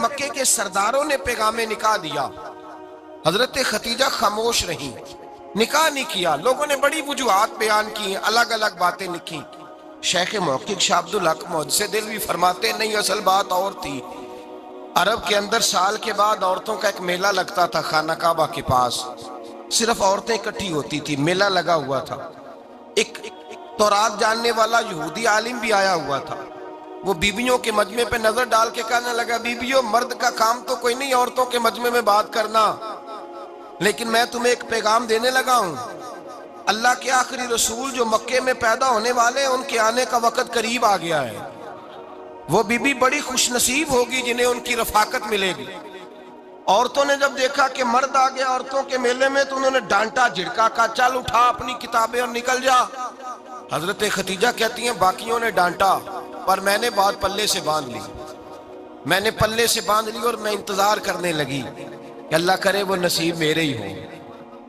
مکے کے سرداروں نے پیغام نکاح دیا، حضرت خدیجہ خاموش رہیں، نکاح نہیں کیا۔ لوگوں نے بڑی وجوہات بیان کی، الگ الگ باتیں لکھی۔ شیخ محقق شاہ عبدالحق محدث دہلوی فرماتے ہیں نہیں، اصل بات اور تھی۔ عرب کے اندر سال کے بعد عورتوں کا ایک میلہ لگتا تھا خانہ کعبہ کے پاس، صرف عورتیں اکٹھی ہوتی تھی، میلہ لگا ہوا تھا۔ ایک تورات جاننے والا یہودی عالم بھی آیا ہوا تھا، وہ بیویوں کے مجمع پہ نظر ڈال کے کہنے لگا بیویوں، مرد کا کام تو کوئی نہیں عورتوں کے مجمع میں بات کرنا، لیکن میں تمہیں ایک پیغام دینے لگا ہوں۔ اللہ کے آخری رسول جو مکے میں پیدا ہونے والے ہیں، ان کے آنے کا وقت قریب آ گیا ہے۔ وہ بی بی بڑی خوش نصیب ہوگی جنہیں ان کی رفاقت ملے گی۔ عورتوں نے جب دیکھا کہ مرد آ گیا عورتوں کے میلے میں تو انہوں نے ڈانٹا جھڑکا، کہا چل اٹھا اپنی کتابیں اور نکل جا۔ حضرت خدیجہ کہتی ہیں باقیوں نے ڈانٹا پر میں نے بات پلے سے باندھ لی، میں نے پلے سے باندھ لی اور میں انتظار کرنے لگی کہ اللہ کرے وہ نصیب میرے ہی ہو،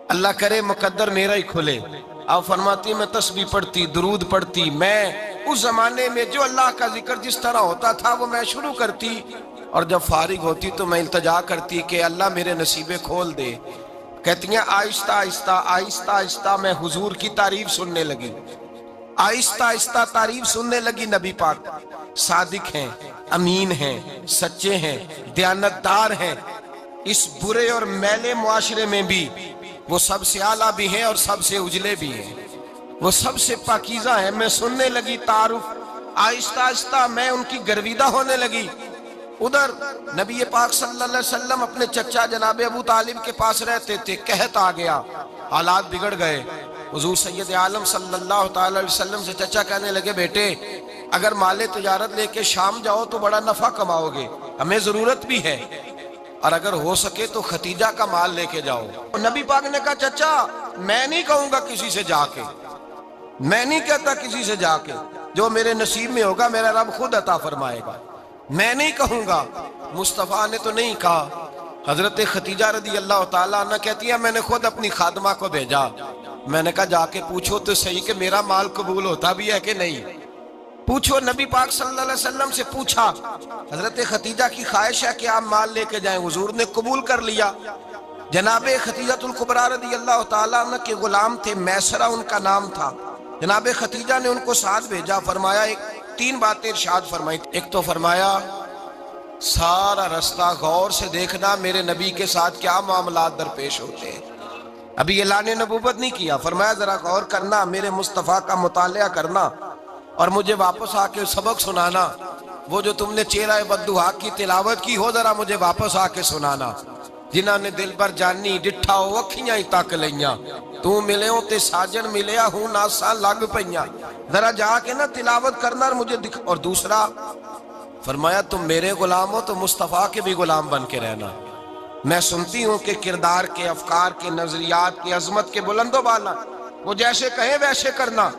اللہ کرے مقدر میرا ہی کھلے۔ آپ فرماتی میں تسبیح پڑھتی، درود پڑھتی، میں اس زمانے میں جو اللہ کا ذکر جس طرح ہوتا تھا وہ میں شروع کرتی، اور جب فارغ ہوتی تو میں التجا کرتی کہ اللہ میرے نصیبے کھول دے۔ کہتی ہیں آہستہ آہستہ آہستہ آہستہ میں حضور کی تعریف سننے لگی، آہستہ آہستہ تعریف سننے لگی۔ نبی پاک صادق ہیں، امین ہیں، سچے ہیں، دیانتدار ہیں، اس برے اور میلے معاشرے میں بھی وہ سب سے اعلیٰ بھی ہیں اور سب سے اجلے بھی ہیں، وہ سب سے پاکیزہ ہیں۔ میں سننے لگی تعارف، آہستہ آہستہ میں ان کی گرویدہ ہونے لگی۔ ادھر نبی پاک صلی اللہ علیہ وسلم اپنے چچا جناب ابو طالب کے پاس رہتے تھے، قحط آ گیا، حالات بگڑ گئے۔ حضور سید عالم صلی اللہ تعالی علیہ وسلم سے چچا کہنے لگے بیٹے اگر مال تجارت لے کے شام جاؤ تو بڑا نفع کماؤ گے، ہمیں ضرورت بھی ہے، اور اگر ہو سکے تو ختیجہ کا مال لے کے جاؤ۔ نبی پاک نے کہا چچا میں نہیں کہوں گا کسی سے جا کے، میں نہیں کہتا کسی سے جا کے، جو میرے نصیب میں ہوگا میرا رب خود عطا فرمائے گا، میں نہیں کہوں گا۔ مصطفیٰ نے تو نہیں کہا۔ حضرت خدیجہ رضی اللہ تعالیٰ عنہ کہتی ہے میں نے خود اپنی خادمہ کو بھیجا، میں نے کہا جا کے پوچھو تو صحیح کہ میرا مال قبول ہوتا بھی ہے کہ نہیں، پوچھو۔ نبی پاک صلی اللہ علیہ وسلم سے پوچھا، حضرت خدیجہ کی خواہش ہے کہ آپ مال لے کے جائیں، حضور نے قبول کر لیا۔ جناب خدیجہ الکبریٰ رضی اللہ تعالیٰ عنہ کے غلام تھے، میسرہ ان کا نام تھا، جناب خدیجہ نے ان کو ساتھ بھیجا، فرمایا تین باتیں ارشاد فرمائی۔ ایک تو فرمایا سارا رستہ غور سے دیکھنا میرے نبی کے ساتھ کیا معاملات درپیش ہوتے ہیں، ابھی اعلان نبوت نہیں کیا، فرمایا ذرا غور کرنا، میرے مصطفیٰ کا مطالعہ کرنا اور مجھے واپس آ کے سبق سنانا، وہ جو تم نے چہرہ بددعا کی تلاوت کی ہو ذرا مجھے واپس آ کے سنانا۔ جنہاں نے دل پر جانی ڈٹھا ہو اکھیاں ہی تک لیاں، تو ملے ہو تے ساجن ملیا ہوں ناساں لگ پئیاں، ذرا جا کے نا تلاوت کرنا اور مجھے دکھ۔ اور دوسرا فرمایا تم میرے غلام ہو تو مصطفیٰ کے بھی غلام بن کے رہنا، میں سنتی ہوں کہ کردار کے، افکار کے، نظریات کی، عظمت کے بلند و بالا، وہ جیسے کہیں ویسے کرنا۔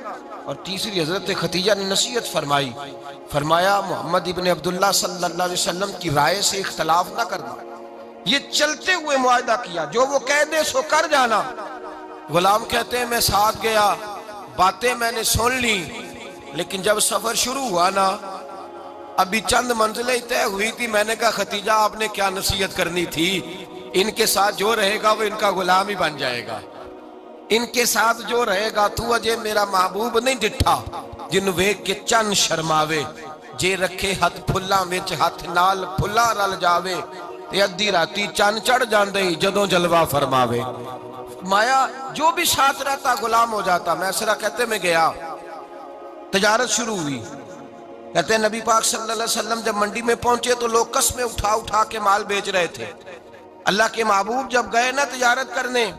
اور تیسری حضرت خدیجہ نے نصیحت فرمائی، فرمایا محمد ابن عبداللہ صلی اللہ علیہ وسلم کی رائے سے اختلاف نہ کرنا، یہ چلتے ہوئے معاہدہ کیا، جو وہ کہہ دے سو کر جانا۔ غلام کہتے ہیں میں ساتھ گیا، باتیں میں نے سن لی، لیکن جب سفر شروع ہوا نا ابھی چند منزلیں طے ہوئی تھی، میں نے کہا خدیجہ آپ نے کیا نصیحت کرنی تھی، ان کے ساتھ جو رہے گا وہ ان کا غلام ہی بن جائے گا، ان کے ساتھ جو رہے گا تو اجے میرا محبوب نہیں ڈٹھا جن ویک کے چن شرماوے، جے رکھے ہاتھ پھلاں وچ ہاتھ نال پھلا رل جاوے، تے ادھی راتی چن چڑھ جاندے جدوں جلوہ فرماوے۔ مایا جو بھی ساتھ رہتا غلام ہو جاتا۔ میسرہ کہتے میں گیا، تجارت شروع ہوئی، کہتے ہیں نبی پاک صلی اللہ علیہ وسلم جب منڈی میں پہنچے تو لوگ قسمیں اٹھا اٹھا کے مال بیچ رہے تھے۔ اللہ کے محبوب جب گئے نا تجارت کرنے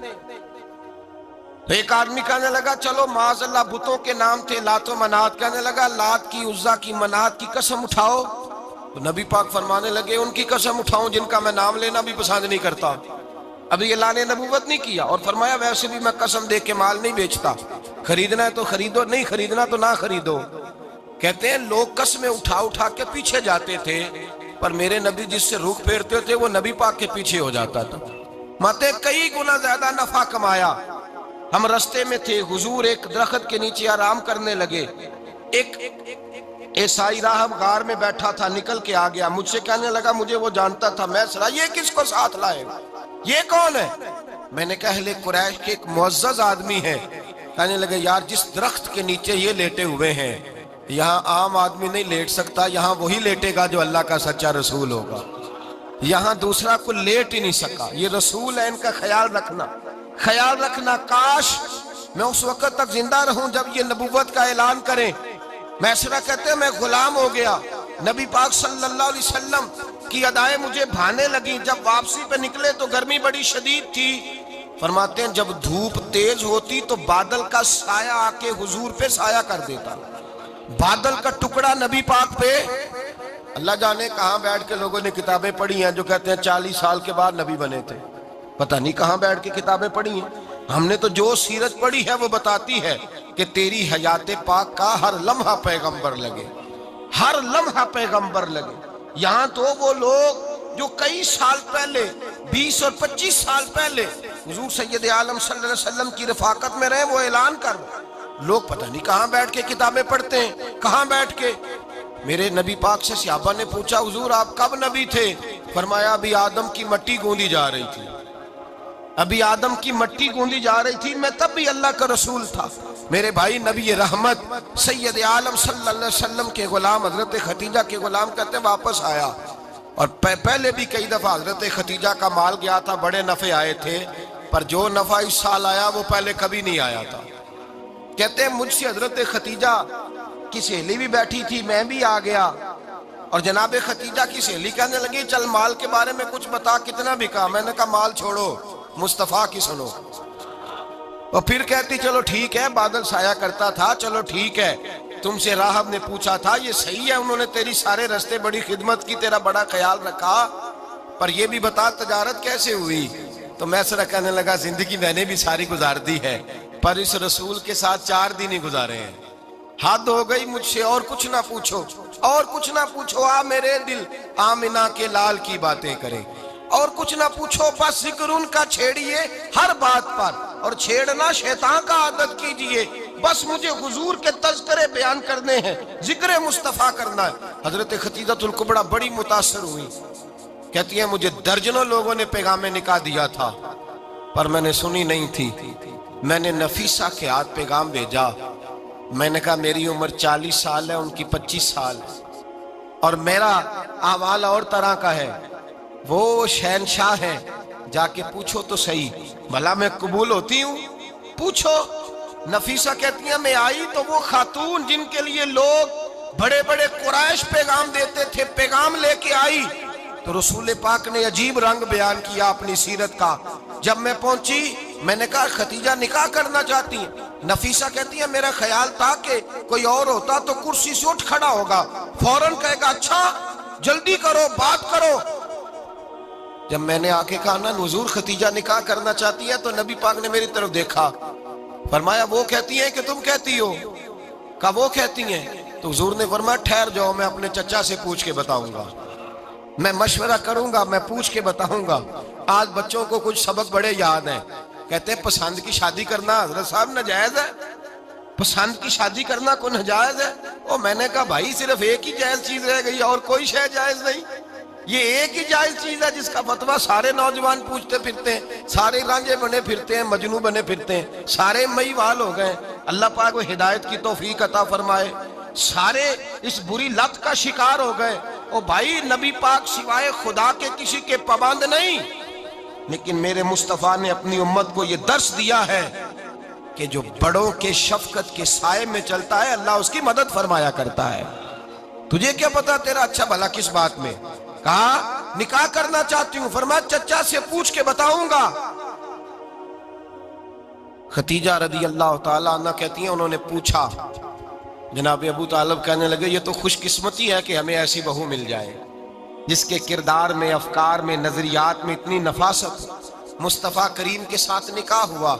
تو ایک آدمی کہنے لگا چلو معاذ اللہ بتوں کے نام تھے لات و منات، کہنے لگا لات کی، عزا کی، منات کی قسم اٹھاؤ، تو نبی پاک فرمانے لگے ان کی قسم اٹھاؤں جن کا میں نام لینا بھی پسند نہیں کرتا، ابھی اعلان نبوت نہیں کیا، اور فرمایا ویسے بھی میں قسم دے کے مال نہیں بیچتا، خریدنا ہے تو خریدو، نہیں خریدنا تو نہ خریدو۔ کہتے ہیں لوگ قسمیں اٹھا اٹھا کے پیچھے جاتے تھے، پر میرے نبی جس سے رخ پھیرتے تھے وہ نبی پاک کے پیچھے ہو جاتا تھا۔ ماتے کئی گنا زیادہ نفع کمایا۔ ہم رستے میں تھے، حضور ایک درخت کے نیچے آرام کرنے لگے، ایک عیسائی راہب غار میں بیٹھا تھا، نکل کے آ گیا، مجھ سے کہنے لگا مجھے وہ جانتا تھا، میں سنا یہ کس کو ساتھ لائے، یہ کون ہے؟ میں نے کہا اہل قریش کے ایک معزز آدمی ہے۔ کہنے لگے یار جس درخت کے نیچے یہ لیٹے ہوئے ہیں یہاں عام آدمی نہیں لیٹ سکتا، یہاں وہی لیٹے گا جو اللہ کا سچا رسول ہوگا، یہاں دوسرا کوئی لیٹ ہی نہیں سکا، یہ رسول ہے، ان کا خیال رکھنا، خیال رکھنا۔ کاش میں اس وقت تک زندہ رہوں جب یہ نبوت کا اعلان کریں۔ میسرہ کہتے ہیں میں غلام ہو گیا، نبی پاک صلی اللہ علیہ وسلم کی ادائیں مجھے بھانے لگیں۔ جب واپسی پہ نکلے تو گرمی بڑی شدید تھی، فرماتے ہیں جب دھوپ تیز ہوتی تو بادل کا سایہ آ کے حضور پہ سایہ کر دیتا، بادل کا ٹکڑا نبی پاک پہ۔ اللہ جانے کہاں بیٹھ کے لوگوں نے کتابیں پڑھی ہیں جو کہتے ہیں 40 سال کے بعد نبی بنے تھے، پتہ نہیں کہاں بیٹھ کے کتابیں پڑھی ہیں۔ ہم نے تو جو سیرت پڑھی ہے وہ بتاتی ہے کہ تیری حیات پاک کا ہر لمحہ پیغمبر لگے، ہر لمحہ پیغمبر لگے۔ یہاں تو وہ لوگ جو کئی سال پہلے 20 اور 25 سال پہلے حضور سید عالم صلی اللہ علیہ وسلم کی رفاقت میں رہے وہ اعلان کر، لوگ پتہ نہیں کہاں بیٹھ کے کتابیں پڑھتے ہیں، کہاں بیٹھ کے۔ میرے نبی پاک سے صحابہ نے پوچھا حضور آپ کب نبی تھے؟ فرمایا ابھی آدم کی مٹی گوندی جا رہی تھی، ابھی آدم کی مٹی گوندی جا رہی تھی، میں تب بھی اللہ کا رسول تھا۔ میرے بھائی نبی رحمت سید عالم صلی اللہ علیہ وسلم کے غلام حضرت ختیجہ کے غلام کہتے واپس آیا، اور پہلے بھی کئی دفعہ حضرت ختیجہ کا مال گیا تھا، بڑے نفع آئے تھے، پر جو نفع اس سال آیا وہ پہلے کبھی نہیں آیا تھا۔ کہتے ہیں مجھ سے حضرت ختیجہ کی سہیلی بھی بیٹھی تھی، میں بھی آ گیا، اور جناب ختیجہ کی سہیلی کہنے لگی چل مال کے بارے میں کچھ بتا، کتنا بکا؟ میں نے کہا مال چھوڑو، مصطفیٰ کی سنو۔ اور پھر کہتی چلو ٹھیک ہے، بادل سایہ کرتا تھا، چلو ٹھیک ہے، تم سے راہب نے پوچھا تھا یہ صحیح ہے، انہوں نے تیری سارے رستے بڑی خدمت کی، تیرا بڑا خیال رکھا، پر یہ بھی بتا تجارت کیسے ہوئی؟ تو میں سرا کہنے لگا زندگی میں نے بھی ساری گزار دی ہے، پر اس رسول کے ساتھ 4 دن ہی گزارے ہیں، حد ہو گئی مجھ سے، اور کچھ نہ پوچھو، اور کچھ نہ پوچھو، آ میرے دل آمنہ کے لال کی باتیں کریں، اور کچھ نہ پوچھو، بس ذکر ان کا چھیڑیے ہر بات پر، اور چھیڑنا شیطان کا عادت کیجئے، بس مجھے حضور کے تذکرے بیان کرنے ہیں، ذکر مصطفیٰ کرنا ہے۔ حضرت ختیجہ الکبریٰ بڑی متاثر ہوئی، کہتی ہیں مجھے درجنوں لوگوں نے پیغام نکاح دیا تھا پر میں نے سنی نہیں تھی، میں نے نفیسہ کے ہاتھ پیغام بھیجا، میں نے کہا میری عمر 40 سال ہے، ان کی 25 سال ہے، اور میرا احوال اور طرح کا ہے، وہ شہنشاہ ہیں، جا کے پوچھو تو صحیح، بھلا میں قبول ہوتی ہوں؟ پوچھو۔ نفیسہ کہتی ہیں میں آئی تو وہ خاتون جن کے لیے لوگ بڑے بڑے قریش پیغام دیتے تھے، پیغام لے کے آئی، تو رسول پاک نے عجیب رنگ بیان کیا اپنی سیرت کا۔ جب میں پہنچی میں نے کہا ختیجہ نکاح کرنا چاہتی ہیں؟ نفیسہ کہتی ہے میرا خیال تھا کہ کوئی اور ہوتا تو کرسی سے اٹھ کھڑا ہوگا، فوراً کہے گا اچھا جلدی کرو بات کرو۔ جب میں نے آ کے کہا نا حضور ختیجہ نکاح کرنا چاہتی ہے، تو نبی پاک نے میری طرف دیکھا، فرمایا وہ کہتی ہیں کہ تم کہتی ہو؟ کہا وہ کہتی ہیں، تو حضور نے فرمایا ٹھہر جاؤ، میں اپنے چچا سے پوچھ کے بتاؤں گا، میں مشورہ کروں گا، میں پوچھ کے بتاؤں گا۔ آج بچوں کو کچھ سبق بڑے یاد ہیں، کہتے ہیں پسند کی شادی کرنا حضرت صاحب ناجائز ہے، پسند کی شادی کرنا کوئی ناجائز ہے؟ اور میں نے کہا بھائی صرف ایک ہی جائز چیز رہ گئی، اور کوئی شے جائز نہیں، یہ ایک ہی جائز چیز ہے جس کا فتویٰ سارے نوجوان پوچھتے پھرتے ہیں، سارے رانجے بنے پھرتے ہیں، مجنوں بنے پھرتے ہیں، سارے مئی وال ہو گئے۔ اللہ پاک وہ ہدایت کی توفیق عطا فرمائے، سارے اس بری لت کا شکار ہو گئے۔ او بھائی نبی پاک سوائے خدا کے کسی کے پابند نہیں، لیکن میرے مصطفیٰ نے اپنی امت کو یہ درس دیا ہے کہ جو بڑوں کے شفقت کے سائے میں چلتا ہے اللہ اس کی مدد فرمایا کرتا ہے۔ تجھے کیا پتا تیرا اچھا بھلا کس بات میں؟ کہا نکاح کرنا چاہتی ہوں، فرمایا چچا سے پوچھ کے بتاؤں گا۔ ختیجہ رضی اللہ تعالیٰ عنہ کہتی ہیں انہوں نے پوچھا، جناب ابو طالب کہنے لگے یہ تو خوش قسمتی ہے کہ ہمیں ایسی بہو مل جائے جس کے کردار میں، افکار میں، نظریات میں اتنی نفاست۔ مصطفیٰ کریم کے ساتھ نکاح ہوا،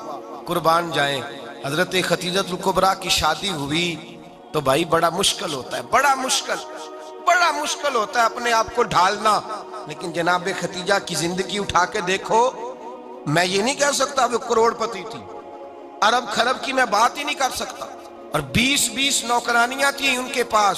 قربان جائیں۔ حضرت ختیجہ الکبریٰ کی شادی ہوئی تو بھائی بڑا مشکل ہوتا ہے، بڑا مشکل ہوتا ہے اپنے آپ کو ڈھالنا، لیکن جناب ختیجہ کی زندگی اٹھا کے دیکھو، میں یہ نہیں کہہ سکتا وہ کروڑ پتی تھی، ارب خرب کی میں بات ہی نہیں کر سکتا، اور 20 نوکرانیاں تھیں ان کے پاس،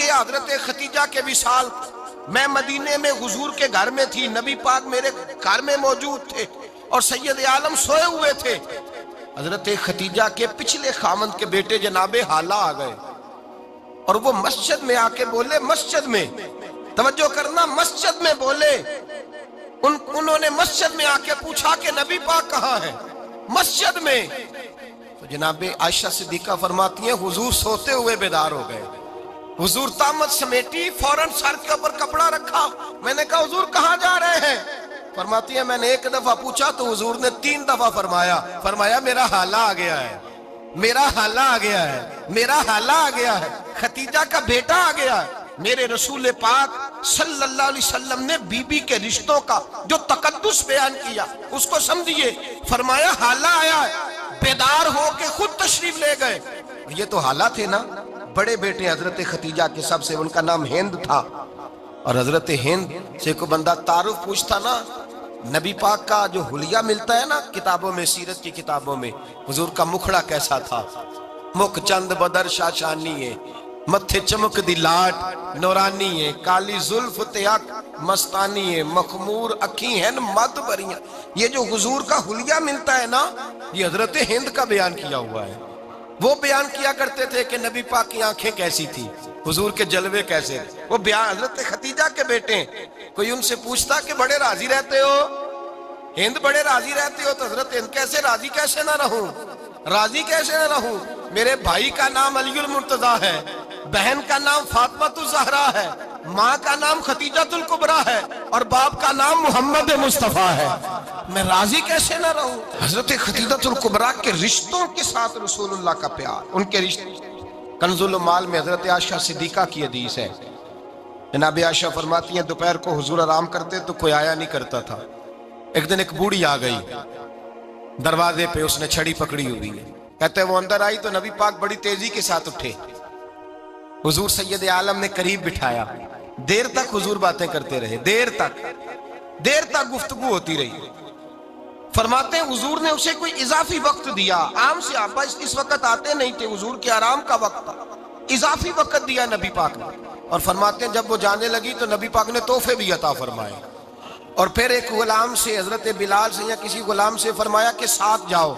گیا حضرت خدیجہ کے وصال. میں مدینے میں حضور کے گھر میں تھی, نبی پاک میرے گھر میں موجود تھے اور سید عالم سوئے ہوئے تھے. حضرت خدیجہ کے پچھلے خامند کے بیٹے جناب حالہ آ گئے اور وہ مسجد میں آ کے بولے, مسجد میں توجہ کرنا, مسجد میں بولے. انہوں نے مسجد میں آ کے پوچھا کہ نبی پاک کہاں ہے, مسجد میں. تو جناب عائشہ صدیقہ فرماتی ہیں حضور سوتے ہوئے بیدار ہو گئے. حضور طامت سمیٹی, فوراً سر کے اوپر کپڑا رکھا. میں نے کہا حضور کہاں جا رہے ہیں؟ فرماتی ہیں میں نے ایک دفعہ پوچھا تو حضور نے 3 دفعہ فرمایا میرا حالہ آ گیا ہے, میرا حالہ آ گیا ہے, میرا حالہ آ گیا ہے, خدیجہ کا بیٹا آ گیا ہے. میرے رسول پاک صلی اللہ علیہ وسلم نے بی بی کے رشتوں کا جو تقدس بیان کیا اس کو سمجھیے. فرمایا حالہ آیا ہے, بیدار ہو کے خود تشریف لے گئے. یہ تو حالہ تھے نا, بڑے بیٹے حضرت خدیجہ کے سب سے, ان کا نام ہند تھا. اور حضرت ہند سے کوئی بندہ تعارف پوچھتا نا, نبی پاک کا جو حلیہ ملتا ہے نا کتابوں میں, سیرت کی کتابوں میں, حضور کا مکھڑا کیسا تھا. مکھ چند بدر شاشانی ہے, متھے چمک دی لاٹ نورانی ہے, کالی زلف تیاک مستانی ہے, مخمور اکھی ہیں مد بریاں. یہ جو حضور کا حلیہ ملتا ہے نا, یہ حضرت ہند کا بیان کیا ہوا ہے. وہ بیان کیا کرتے تھے کہ نبی پاک کی آنکھیں کیسی تھی, حضور کے جلوے کیسے. وہ بیان حضرت خدیجہ کے بیٹے ہیں. کوئی ان سے پوچھتا کہ بڑے راضی رہتے ہو, ہند بڑے راضی رہتے ہو, تو حضرت ہند کیسے راضی کیسے نہ رہوں, راضی کیسے نہ رہوں. میرے بھائی کا نام علی المرتضیٰ ہے, بہن کا نام فاطمۃ الزہرا ہے, ماں کا نام خدیجۃ الکبریٰ ہے اور باپ کا نام محمد مصطفیٰ ہے. میں راضی کیسے نہ رہوں. حضرت خدیجۃ الکبریٰ کے رشتوں کے ساتھ رسول اللہ کا پیار, ان کے رشتے. کنز المال میں حضرت عائشہ صدیقہ کی حدیث ہے. جناب عائشہ فرماتی ہیں دوپہر کو حضور آرام کرتے تو کوئی آیا نہیں کرتا تھا. ایک دن ایک بوڑھی آ گئی دروازے پہ, اس نے چھڑی پکڑی ہوئی ہے. کہتے ہیں وہ اندر آئی تو نبی پاک بڑی تیزی کے ساتھ اٹھے. حضور سید عالم نے قریب بٹھایا, دیر تک حضور باتیں کرتے رہے, دیر تک گفتگو ہوتی رہی. فرماتے ہیں حضور نے اسے کوئی اضافی وقت دیا. عام سے آبا اس وقت آتے نہیں تھے, حضور کے آرام کا وقت تھا, اضافی وقت دیا نبی پاک نے. اور فرماتے ہیں جب وہ جانے لگی تو نبی پاک نے تحفے بھی عطا فرمائے. اور پھر ایک غلام سے, حضرت بلال سے یا کسی غلام سے فرمایا کہ ساتھ جاؤ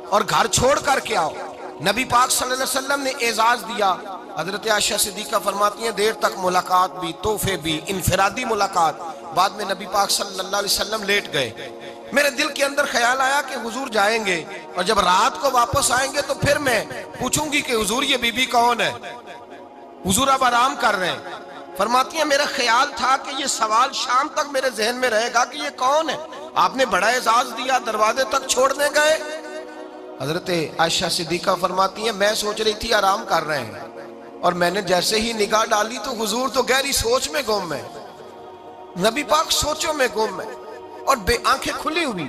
اور گھر چھوڑ کر کے آؤ. نبی پاک صلی اللہ علیہ وسلم نے اعزاز دیا. حضرت عائشہ صدیقہ فرماتی ہیں دیر تک ملاقات بھی, تحفے بھی, انفرادی ملاقات. بعد میں نبی پاک صلی اللہ علیہ وسلم لیٹ گئے. میرے دل کے اندر خیال آیا کہ حضور جائیں گے اور جب رات کو واپس آئیں گے تو پھر میں پوچھوں گی کہ حضور یہ بی بی کون ہے, حضور اب آرام کر رہے ہیں. فرماتی ہیں میرا خیال تھا کہ یہ سوال شام تک میرے ذہن میں رہے گا کہ یہ کون ہے, آپ نے بڑا اعزاز دیا, دروازے تک چھوڑنے گئے. حضرت عائشہ صدیقہ فرماتی ہیں میں سوچ رہی تھی آرام کر رہے ہیں, اور میں نے جیسے ہی نگاہ ڈالی تو حضور تو گہری سوچ میں گم ہے, نبی پاک سوچوں میں گم ہے اور بے آنکھیں کھلی ہوئی.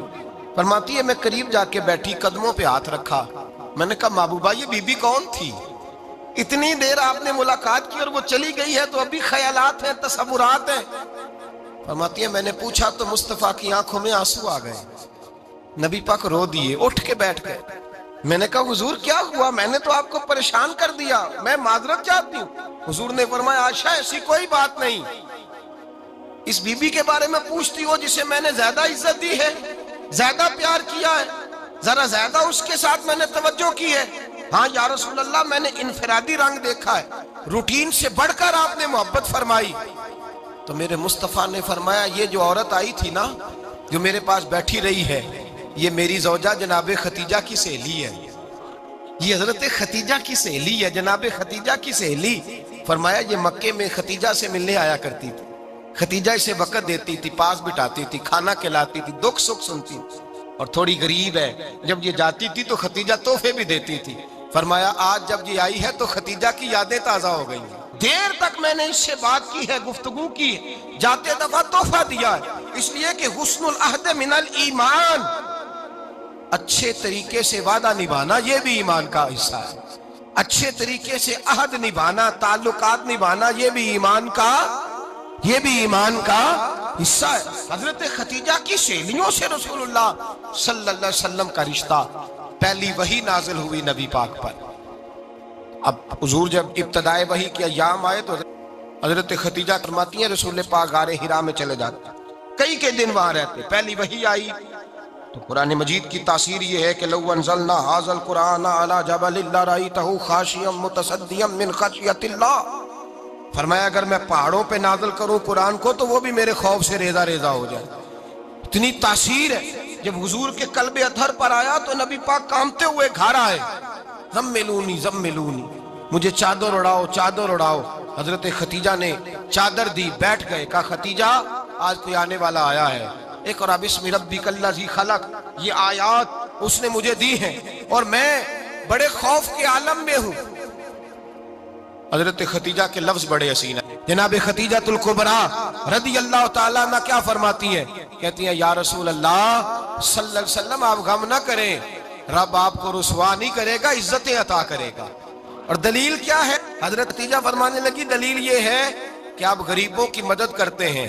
فرماتی ہے میں قریب جا کے بیٹھی, قدموں پہ ہاتھ رکھا. میں نے کہا محبوبہ یہ بی بی کون تھی, اتنی دیر آپ نے ملاقات کی اور وہ چلی گئی ہے تو ابھی خیالات ہیں, تصورات ہیں. فرماتی ہے میں نے پوچھا تو مصطفیٰ کی آنکھوں میں آنسو آ گئے. نبی پاک رو دیے, اٹھ کے بیٹھ گئے. میں نے کہا حضور کیا ہوا, میں نے تو آپ کو پریشان کر دیا, میں معذرت چاہتی ہوں. حضور نے فرمایا عائشہ ایسی کوئی بات نہیں, اس بی بی کے بارے میں پوچھتی ہو جسے میں نے زیادہ عزت دی ہے, زیادہ پیار کیا ہے, ذرا زیادہ اس کے ساتھ میں نے توجہ کی ہے. ہاں یا رسول اللہ میں نے انفرادی رنگ دیکھا ہے, روٹین سے بڑھ کر آپ نے محبت فرمائی. تو میرے مصطفیٰ نے فرمایا یہ جو عورت آئی تھی نا, جو میرے پاس بیٹھی رہی ہے, یہ میری زوجہ جناب خدیجہ کی سہیلی ہے, یہ حضرت خدیجہ کی سہیلی ہے, جناب خدیجہ کی سہیلی. فرمایا یہ مکے میں خدیجہ سے ملنے آیا کرتی تھی, خدیجہ اسے وقت دیتی تھی, پاس بٹھاتی تھی, کھانا کھلاتی تھی, دکھ سکھ سنتی تھی, اور تھوڑی غریب ہے, جب یہ جاتی تھی تو خدیجہ تحفے بھی دیتی تھی. فرمایا آج جب یہ آئی ہے تو خدیجہ کی یادیں تازہ ہو گئی ہیں, دیر تک میں نے اس سے بات کی ہے, گفتگو کی ہے, جاتے دفعہ تحفہ دیا ہے, اس لیے کہ حسن العہد من الایمان, اچھے طریقے سے وعدہ نبھانا یہ بھی ایمان کا حصہ ہے. اچھے طریقے سے عہد نبھانا, تعلقات نبھانا یہ بھی ایمان کا حصہ ہے. حضرت خدیجہ کی سہیلیوں سے رسول اللہ صلی اللہ علیہ وسلم کا رشتہ, پہلی وحی نازل ہوئی نبی پاک پر. اب حضور جب ابتدائے وحی کے ایام آئے تو حضرت خدیجہ فرماتی ہیں رسول پاک غار ہرا میں چلے جاتے، کئی کے دن وہاں رہتے، پہلی وحی آئی تو قرآن مجید کی تاثیر یہ ہے کہ لو انزلنا ھذا القرآن علی جبل لرأیتہ خاشعا متصدعا من خشیۃ اللہ، فرمایا اگر میں پہاڑوں پہ نازل کروں قرآن کو تو وہ بھی میرے خوف سے ریزہ ریزہ ہو جائے، اتنی تاثیر ہے۔ جب حضور کے قلب اطہر پر آیا تو نبی پاک کانپتے ہوئے گھر آئے، زملونی زملونی، مجھے چادر اڑاؤ چادر اڑاؤ۔ حضرت خدیجہ نے چادر دی، بیٹھ گئے، کہا خدیجہ آج کوئی آنے والا آیا ہے، اقرأ بسم ربک الذی خلق، یہ آیات اس نے مجھے دی ہیں اور میں بڑے خوف کے عالم میں ہوں۔ حضرت خدیجہ کے لفظ بڑے حسین ہیں۔ جناب خدیجہ الکبریٰ رضی اللہ تعالیٰ عنہ کیا فرماتی ہیں؟ کہتی ہیں یا رسول اللہ صلی اللہ علیہ وسلم آپ غم نہ کریں، رب آپ کو رسوا نہیں کرے گا، عزتیں عطا کرے گا۔ اور دلیل کیا ہے؟ حضرت خدیجہ فرمانے لگی دلیل یہ ہے کہ آپ غریبوں کی مدد کرتے ہیں،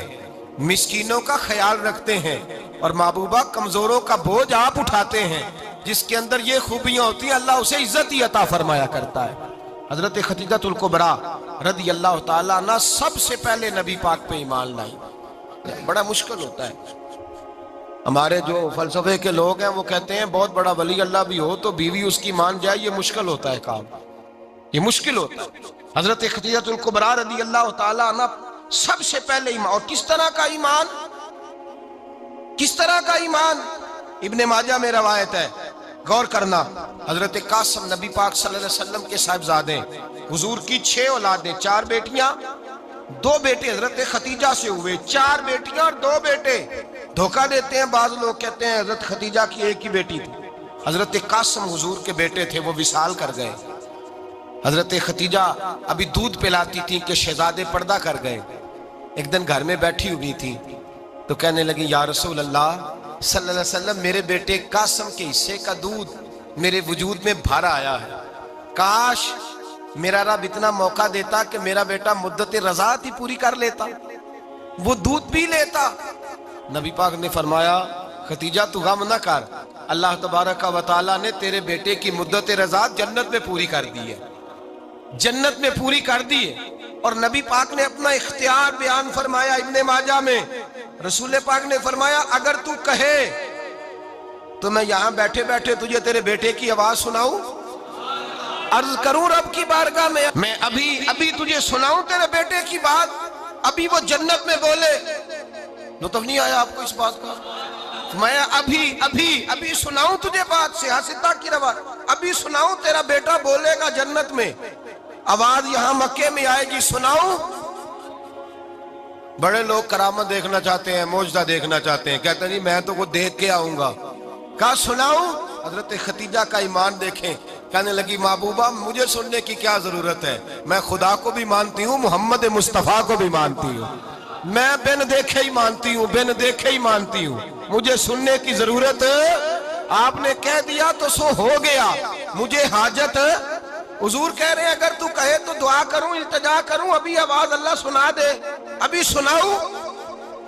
مسکینوں کا خیال رکھتے ہیں، اور محبوبہ کمزوروں کا بوجھ آپ اٹھاتے ہیں، جس کے اندر یہ خوبیاں ہوتی ہیں اللہ اسے عزت ہی عطا فرمایا کرتا ہے۔ حضرت خدیجہ الکبریٰ رضی اللہ تعالیٰ عنہ سب سے پہلے نبی پاک پہ ایمان لائی۔ بڑا مشکل ہوتا ہے، ہمارے جو فلسفے کے لوگ ہیں وہ کہتے ہیں بہت بڑا ولی اللہ بھی ہو تو بیوی اس کی مان جائے، یہ مشکل ہوتا ہے کام، یہ مشکل ہوتا ہے۔ حضرت خدیجہ الکبریٰ رضی اللہ تعالیٰ عنہ سب سے پہلے ایمان، اور کس طرح کا ایمان؟ کس طرح کا ایمان؟ ابن ماجہ میں روایت ہے، غور کرنا، حضرت قاسم نبی پاک صلی اللہ علیہ وسلم کے صاحبزادے، حضور کی 6 اولادیں، 4 بیٹیاں 2 بیٹے حضرت خدیجہ سے ہوئے، 4 بیٹیاں اور 2 بیٹے۔ دھوکہ دیتے ہیں بعض لوگ، کہتے ہیں حضرت خدیجہ کی ایک ہی بیٹی تھی، حضرت قاسم حضور کے بیٹے تھے، وہ وصال کر گئے۔ حضرت خدیجہ ابھی دودھ پلاتی تھی کہ شہزادے پردہ کر گئے، ایک دن گھر میں بیٹھی ہوئی تھی تو کہنے لگی یا رسول اللہ صلی اللہ علیہ وسلم میرے بیٹے قاسم کے حصے کا دودھ میرے وجود میں بھر آیا ہے، کاش میرا رب اتنا موقع دیتا کہ میرا بیٹا مدت رضاعت ہی پوری کر لیتا، وہ دودھ پی لیتا۔ نبی پاک نے فرمایا خدیجہ تو غم نہ کر، اللہ تبارک و تعالیٰ نے تیرے بیٹے کی مدت رضاعت جنت میں پوری کر دی ہے، جنت میں پوری کر دی ہے۔ اور نبی پاک نے اپنا اختیار بیان فرمایا ابن ماجہ میں، رسول پاک نے فرمایا اگر تو کہے تو میں یہاں بیٹھے بیٹھے تجھے تیرے بیٹے کی آواز سناؤں، عرض کروں رب کی بارگاہ میں ابھی تجھے سناؤں تیرے بیٹے کی بات، ابھی وہ جنت میں بولے، لطف نہیں آیا آپ کو اس بات کا؟ میں ابھی سناؤں تجھے بات، سیاستہ کی روایت، ابھی سناؤں تیرا بیٹا بولے گا جنت میں، آواز یہاں مکے میں آئے گی، سناؤں؟ بڑے لوگ کرامت دیکھنا چاہتے ہیں، معجزہ دیکھنا چاہتے ہیں، کہتے ہیں جی میں تو وہ دیکھ کے آؤں گا، کہا سناؤں؟ حضرت خدیجہ کا ایمان دیکھیں، کہنے لگی محبوبہ مجھے سننے کی کیا ضرورت ہے، میں خدا کو بھی مانتی ہوں، محمد مصطفیٰ کو بھی مانتی ہوں، میں بن دیکھے ہی مانتی ہوں، بن دیکھے ہی مانتی ہوں، مجھے سننے کی ضرورت، آپ نے کہہ دیا تو سو ہو گیا، مجھے حاجت۔ حضور کہہ رہے ہیں اگر تو کہے تو دعا کروں، التجا کروں، ابھی آواز اللہ سنا دے، ابھی سناؤں؟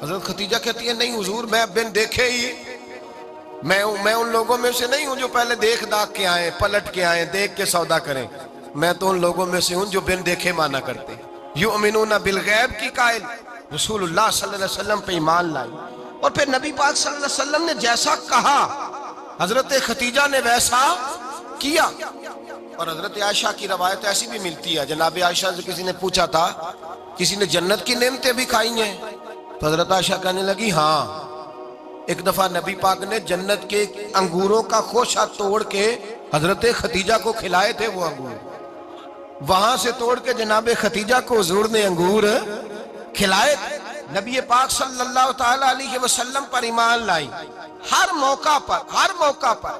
حضرت خدیجہ کہتی ہے نہیں حضور میں بن دیکھے ہی، میں ان لوگوں میں سے نہیں ہوں جو پہلے دیکھ داکھ کے آئیں، پلٹ کے آئیں، دیکھ کے سودا کریں، میں تو ان لوگوں میں سے ہوں جو بن دیکھے مانا کرتے، یؤمنون بالغیب کی قائل، رسول اللہ صلی اللہ علیہ وسلم پہ ایمان لائی۔ اور پھر نبی پاک صلی اللہ علیہ وسلم نے جیسا کہا حضرت خدیجہ نے ویسا کیا۔ اور حضرت عائشہ کی روایت ایسی بھی ملتی ہے، جناب عائشہ سے کسی نے پوچھا تھا کسی نے جنت کی نعمتیں بھی کھائی ہیں؟ تو حضرت عائشہ کہنے لگی ہاں، ایک دفعہ نبی پاک نے جنت کے انگوروں کا خوشہ توڑ کے حضرت خدیجہ کو کھلائے تھے، وہ انگور وہاں سے توڑ کے جناب خدیجہ کو حضور نے انگور کھلائے تھے۔ نبی پاک صلی اللہ تعالی علیہ وسلم پر ایمان لائی، ہر موقع پر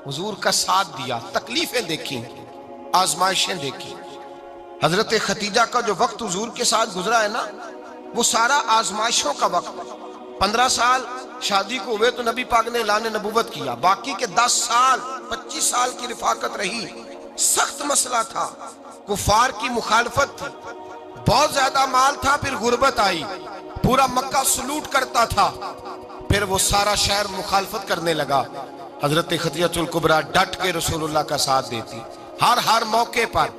حضور کا ساتھ دیا، تکلیفیں دیکھی، آزمائشیں دیکھی۔ حضرت خدیجہ کا جو وقت حضور کے ساتھ گزرا ہے نا، وہ سارا آزمائشوں کا وقت۔ 15 سال شادی کو ہوئے تو نبی پاک نے اعلان نبوت کیا، باقی کے 10 سال 25 سال کی رفاقت رہی، سخت مسئلہ تھا، کفار کی مخالفت تھی، بہت زیادہ مال تھا، پھر غربت آئی، پورا مکہ سلوٹ کرتا تھا، پھر وہ سارا شہر مخالفت کرنے لگا۔ حضرت خدیجہ الکبریٰ ڈٹ کے رسول اللہ کا ساتھ دیتی، ہر موقع پر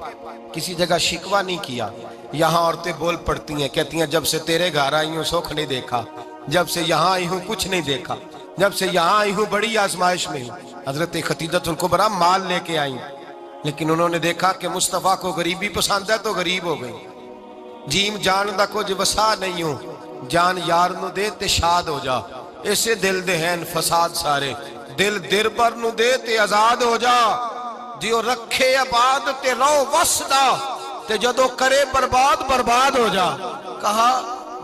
کسی جگہ شکوہ نہیں کیا، یہاں عورتیں بول پڑتی ہیں، کہتی ہیں جب سے تیرے گھر آئی ہوں سکھ نہیں دیکھا، جب سے یہاں آئی ہوں کچھ نہیں دیکھا، جب سے یہاں آئی ہوں بڑی آزمائش میں ہوں۔ حضرت خدیجہ الکبریٰ مال لے کے آئیں، لیکن انہوں نے دیکھا کہ مصطفیٰ کو غریبی پسند ہے تو غریب ہو گئی۔ جیم جان دا کچھ وسا نہیں ہوں، جان یار نو دے تے شاد ہو جا، اسے دل دے ہیں فساد سارے، دل در پر نو دے تے آزاد ہو جا، دیو رکھے آباد تے رو وسدا تے جدو کرے برباد برباد ہو جا۔ کہا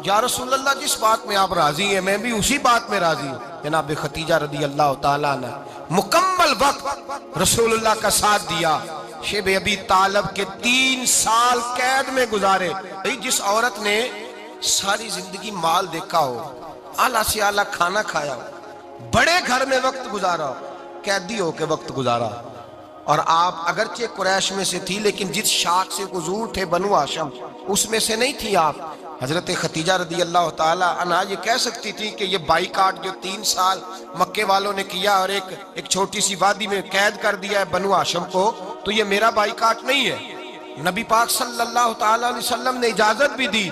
یا رسول اللہ جس بات میں آپ راضی ہیں میں بھی اسی بات میں راضی ہوں۔ جناب خدیجہ رضی اللہ تعالیٰ نے مکمل وقت رسول اللہ کا ساتھ دیا۔ شیب ابی طالب کے 3 سال قید میں گزارے۔ جس عورت نے ساری زندگی مال دیکھا ہو، اعلیٰ سے اعلیٰ کھانا کھایا ہو، بڑے گھر میں وقت گزارا ہو، قیدی ہو کے وقت گزارا، اور آپ اگرچہ قریش میں سے تھی لیکن جس شاخ سے حضور تھے بنو ہاشم اس میں سے نہیں تھی آپ۔ حضرت خدیجہ رضی اللہ تعالیٰ عنہا یہ کہہ سکتی تھی کہ یہ بائیکاٹ جو 3 سال مکے والوں نے کیا اور ایک چھوٹی سی وادی میں قید کر دیا ہے بنو ہاشم کو، تو یہ میرا بائیکاٹ نہیں ہے۔ نبی پاک صلی اللہ تعالیٰ علیہ وسلم نے اجازت بھی دی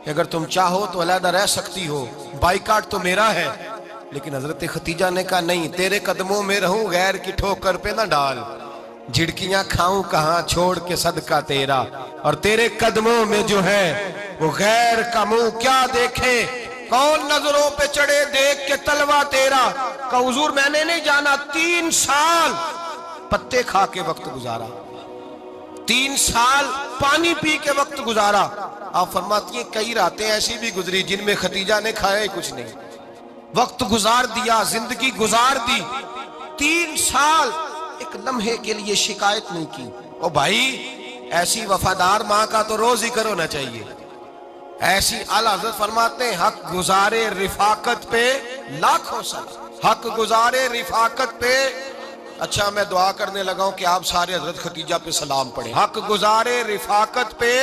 کہ اگر تم چاہو تو علیحدہ رہ سکتی ہو، بائیکاٹ تو میرا ہے۔ لیکن حضرت خدیجہ نے کہا نہیں، تیرے قدموں میں رہوں، غیر کی ٹھوکر پہ نہ ڈال، جھڑکیاں کھاؤں کہاں چھوڑ کے صدقہ تیرا، اور تیرے قدموں میں جو ہے وہ غیر کا منہ کیا دیکھے، کون نظروں پہ چڑھے دیکھ کے تلوا تیرا۔ کہ حضور میں نے نہیں جانا، 3 سال پتے کھا کے وقت گزارا، 3 سال پانی پی کے وقت گزارا۔ آپ فرماتی ہیں کئی راتیں ایسی بھی گزری جن میں خدیجہ نے کھایا ہی کچھ نہیں، وقت گزار دیا، زندگی گزار دی۔ 3 سال ایک لمحے کے لیے شکایت نہیں کی۔ او بھائی ایسی وفادار ماں کا تو روز ذکر ہونا چاہیے۔ ایسی اعلیٰ حضرت فرماتے ہیں حق گزارے رفاقت پہ لاکھوں سلام، حق گزارے رفاقت پہ۔ اچھا میں دعا کرنے لگا ہوں کہ آپ سارے حضرت خدیجہ پہ سلام پڑھیں۔ حق گزارے رفاقت پہ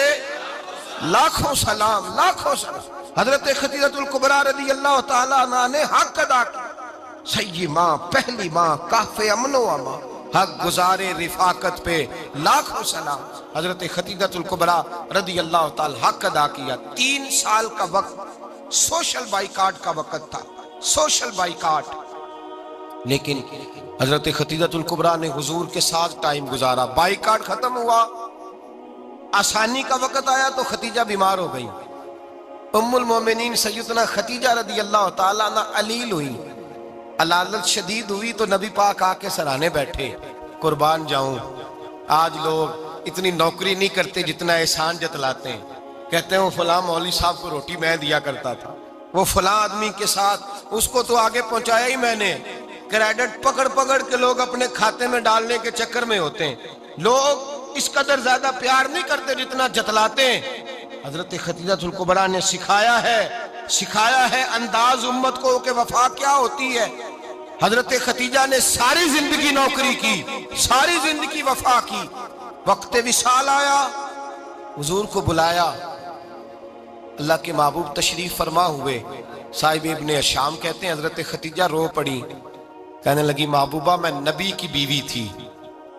لاکھوں سلام، لاکھوں سلام۔ حضرت خدیجہ الکبریٰ رضی اللہ تعالیٰ عنہ نے حق ادا کیا، سیدی ماں، پہلی ماں، کہف امن و امان، حق گزارے رفاقت پہ لاکھوں سلام۔ حضرت خدیجہ الکبریٰ رضی اللہ تعالیٰ حق ادا کیا۔ 3 سال کا وقت سوشل بائیکاٹ کا وقت تھا، سوشل بائیکاٹ۔ لیکن حضرت خدیجہ الکبریٰ نے حضور کے ساتھ ٹائم گزارا، بائیکاٹ ختم ہوا، آسانی کا وقت آیا تو خدیجہ بیمار ہو گئی۔ ام المومنین سیدنا خدیجہ رضی اللہ تعالیٰ عنہ علیل ہوئی، علالت شدید ہوئی تو نبی پاک آ کے سرانے بیٹھے۔ قربان جاؤں، آج لوگ اتنی نوکری نہیں کرتے جتنا احسان جتلاتے ہیں۔ کہتے ہیں وہ فلاں مولوی صاحب کو روٹی میں دیا کرتا تھا، وہ فلاں آدمی کے ساتھ اس کو تو آگے پہنچایا ہی میں نے۔ کریڈٹ پکڑ پکڑ کے لوگ اپنے کھاتے میں ڈالنے کے چکر میں ہوتے ہیں۔ لوگ اس قدر زیادہ پیار نہیں کرتے جتنا جتلاتے ہیں۔ حضرت خدیجہ الکبریٰ نے سکھایا ہے انداز امت کو کہ وفا کیا ہوتی ہے۔ حضرت خدیجہ نے ساری زندگی نوکری کی، ساری زندگی وفا کی۔ وقت وصال آیا، حضور کو بلایا، اللہ کے محبوب تشریف فرما ہوئے۔ صاحب ابن شام کہتے ہیں حضرت خدیجہ رو پڑی، کہنے لگی محبوبہ میں نبی کی بیوی تھی،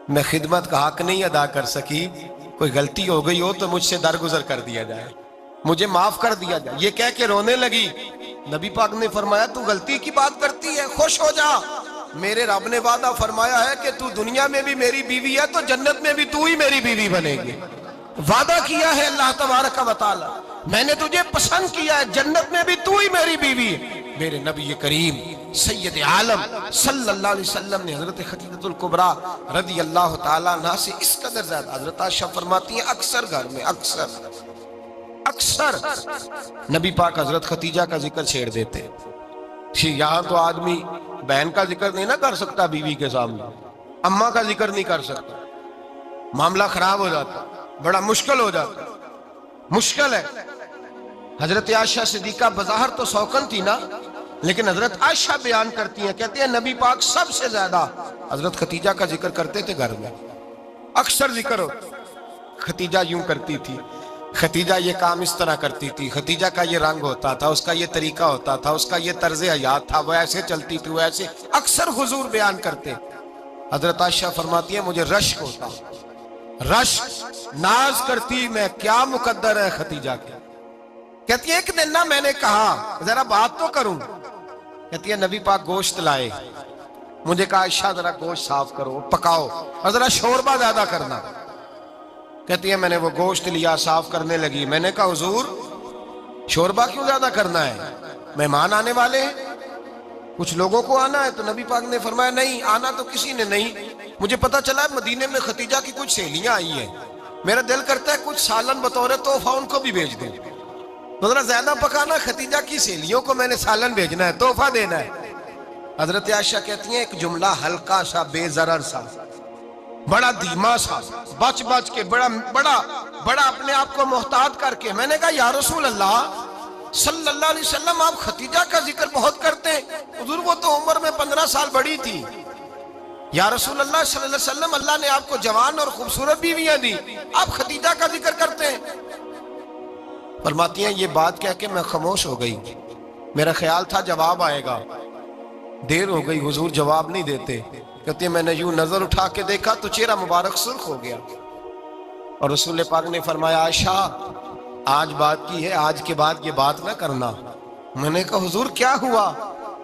میں خدمت کا حق نہیں ادا کر سکی، کوئی غلطی ہو گئی ہو تو مجھ سے درگزر کر دیا جائے، مجھے معاف کر دیا جائے۔ یہ کہہ کے رونے لگی۔ نبی پاک نے فرمایا تو غلطی کی بات کرتی ہے، خوش ہو جا، میرے رب نے وعدہ فرمایا ہے کہ تو دنیا میں بھی میری بیوی ہے تو جنت میں بھی تو ہی میری بیوی بنے گی۔ وعدہ کیا ہے اللہ تبارک و تعالی، میں نے تجھے پسند کیا ہے، جنت میں بھی تو ہی میری بیوی ہے۔ میرے نبی کریم سید عالم صلی اللہ علیہ وسلم نے حضرت خدیجہ الکبریٰ رضی اللہ تعالیٰ عنہ سے اس قدر زیادہ، حضرت عائشہ فرماتی ہیں اکثر گھر میں اکثر نبی پاک حضرت خدیجہ کا ذکر چھیڑ دیتے۔ یہاں تو آدمی بہن کا ذکر نہیں نہ کر سکتا بیوی کے سامنے، اماں کا ذکر نہیں کر سکتا، معاملہ خراب ہو جاتا، بڑا مشکل ہو جاتا، مشکل ہے۔ حضرت عائشہ صدیقہ بظاہر تو سوکن تھی نا، لیکن حضرت عائشہ بیان کرتی ہیں، کہتے ہیں نبی پاک سب سے زیادہ حضرت خدیجہ کا ذکر کرتے تھے گھر میں، اکثر ذکر ہو۔ خدیجہ یوں کرتی تھی، خدیجہ یہ کام اس طرح کرتی تھی، خدیجہ کا یہ رنگ ہوتا تھا، اس کا یہ طریقہ ہوتا تھا، اس کا یہ طرز حیات تھا، وہ ایسے چلتی تھی، وہ ایسے، اکثر حضور بیان کرتے۔ حضرت عائشہ فرماتی ہیں مجھے رشک ہوتا، رشک ناز کرتی میں کیا مقدر ہے خدیجہ کے. کہتی ہے ایک دن نا میں نے کہا ذرا بات تو کروں. کہتی ہے نبی پاک گوشت لائے, مجھے کہا عائشہ ذرا گوشت صاف کرو پکاؤ اور ذرا شوربہ زیادہ کرنا. کہتی ہے میں نے وہ گوشت لیا صاف کرنے لگی. میں نے کہا حضور شوربہ کیوں زیادہ کرنا ہے, مہمان آنے والے ہیں, کچھ لوگوں کو آنا ہے. تو نبی پاک نے فرمایا نہیں آنا تو کسی نے نہیں, مجھے پتا چلا ہے مدینے میں خدیجہ کی کچھ سہیلیاں آئی ہیں, میرا دل کرتا ہے کچھ سالن بطور تحفہ ان کو بھی بھیج دوں. تو ذرا زیادہ پکانا, خدیجہ کی سہیلیوں کو میں نے سالن بھیجنا ہے, تحفہ دینا ہے. حضرت عائشہ کہتی ہیں ایک جملہ ہلکا سا بے ضرر سا بڑا دھیما سا بچ بچ کے بڑا اپنے آپ کو محتاط کر کے میں نے کہا یا رسول اللہ صلی اللہ علیہ وسلم آپ خدیجہ کا ذکر بہت کرتے ہیں. حضور وہ تو عمر میں 15 سال بڑی تھی. یا رسول اللہ صلی اللہ علیہ وسلم اللہ نے آپ کو جوان اور خوبصورت بیویاں دی, آپ خدیجہ کا ذکر کرتے ہیں. فرماتی ہیں یہ بات کہہ کے میں خاموش ہو گئی. میرا خیال تھا جواب آئے گا, دیر ہو گئی, حضور جواب نہیں دیتے. کہتے ہیں میں نے یوں نظر اٹھا کے دیکھا تو چہرہ مبارک سرخ ہو گیا. اور رسول پاک نے فرمایا عائشہ آج بات کی ہے, آج کے بعد یہ بات نہ کرنا. میں نے کہا حضور کیا ہوا؟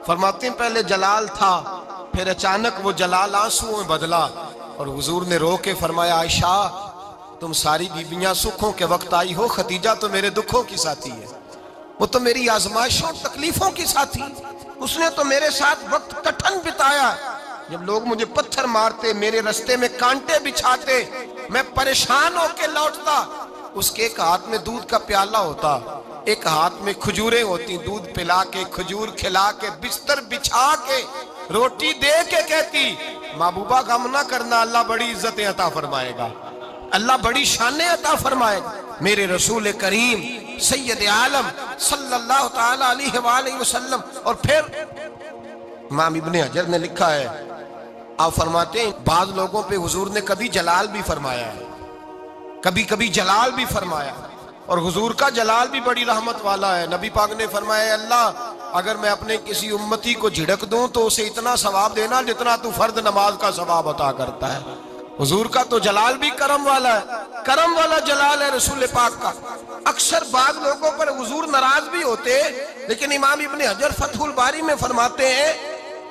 فرماتے ہیں پہلے جلال تھا, پھر اچانک وہ جلال آنسوں میں بدلا. اور حضور نے رو کے فرمایا عائشہ تم ساری بیویاں سکھوں کے وقت آئی ہو, خدیجہ تو میرے دکھوں کی ساتھی ہے, وہ تو میری آزمائشوں تکلیفوں کی ساتھی, اس نے تو میرے ساتھ وقت کٹھن بتایا. جب لوگ مجھے پتھر مارتے, میرے رستے میں کانٹے بچھاتے, میں پریشان ہو کے لوٹتا, اس کے ایک ہاتھ میں دودھ کا پیالہ ہوتا, ایک ہاتھ میں کھجوریں ہوتی, دودھ پلا کے کھجور کھلا کے بستر بچھا کے روٹی دے کے کہتی محبوبہ غم نہ کرنا, اللہ بڑی عزتیں عطا فرمائے گا, اللہ بڑی شانیں عطا فرمائے گا. میرے رسول کریم سید عالم صلی اللہ تعالی علیہ وآلہ وسلم. اور پھر امام ابن حجر نے لکھا ہے, آپ فرماتے ہیں بعض لوگوں پہ حضور نے کبھی جلال بھی فرمایا ہے, کبھی کبھی جلال بھی فرمایا, اور حضور کا جلال بھی بڑی رحمت والا ہے. نبی پاک نے فرمایا اللہ اگر میں اپنے کسی امتی کو جھڑک دوں تو اسے اتنا ثواب دینا جتنا تو فرد نماز کا ثواب عطا کرتا ہے. حضور کا تو جلال بھی کرم والا ہے, کرم والا جلال ہے رسول پاک کا. اکثر بعض لوگوں پر حضور ناراض بھی ہوتے, لیکن امام ابن حجر فتح الباری میں فرماتے ہیں